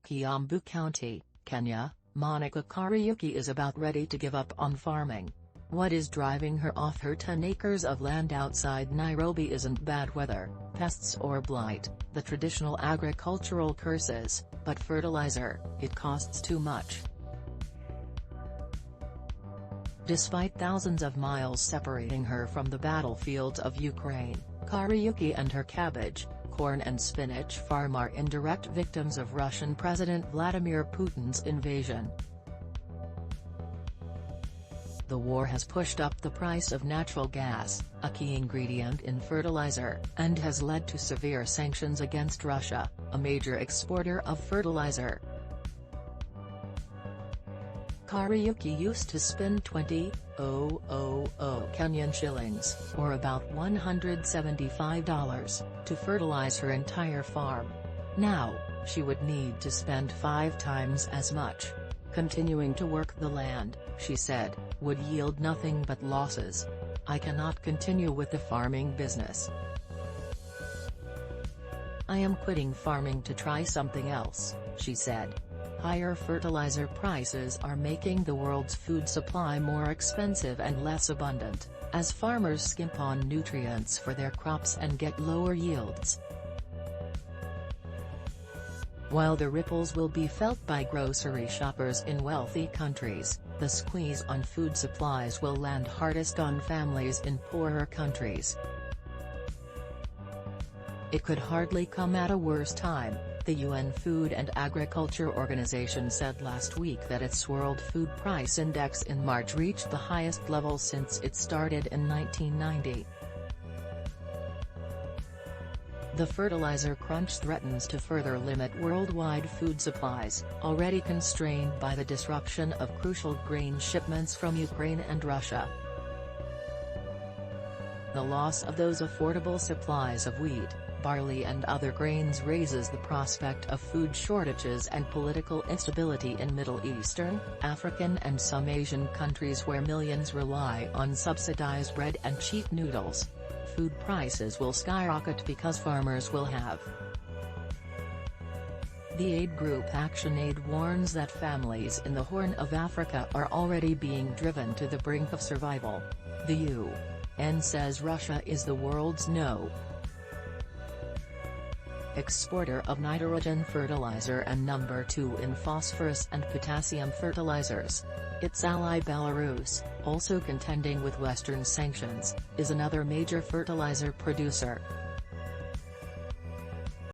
KIAMBU County, Kenya, Monica Kariuki is about ready to give up on farming. What is driving her off her 10 acres of land outside Nairobi isn't bad weather, pests or blight, the traditional agricultural curses, but fertilizer. It costs too much. Despite thousands of miles separating her from the battlefields of Ukraine, Kariuki and her cabbage, corn and spinach farm are indirect victims of Russian President Vladimir Putin's invasion. The war has pushed up the price of natural gas, a key ingredient in fertilizer, and has led to severe sanctions against Russia, a major exporter of fertilizer. Kariuki used to spend 20,000 Kenyan shillings, or about $175, to fertilize her entire farm. Now, she would need to spend 5 times as much. Continuing to work the land, she said, would yield nothing but losses. I cannot continue with the farming business. I am quitting farming to try something else, she said. Higher fertilizer prices are making the world's food supply more expensive and less abundant, as farmers skimp on nutrients for their crops and get lower yields. While the ripples will be felt by grocery shoppers in wealthy countries, the squeeze on food supplies will land hardest on families in poorer countries. It could hardly come at a worse time, the UN Food and Agriculture Organization said last week that its World Food Price Index in March reached the highest level since it started in 1990. The fertilizer crunch threatens to further limit worldwide food supplies, already constrained by the disruption of crucial grain shipments from Ukraine and Russia. The loss of those affordable supplies of wheat, barley and other grains raises the prospect of food shortages and political instability in Middle Eastern, African and some Asian countries where millions rely on subsidized bread and cheap noodles. Food prices will skyrocket because farmers will have. The aid group ActionAid warns that families in the Horn of Africa are already being driven to the brink of survival. The UN says Russia is the world's exporter of nitrogen fertilizer and number 2 in phosphorus and potassium fertilizers. Its ally Belarus, also contending with Western sanctions, is another major fertilizer producer.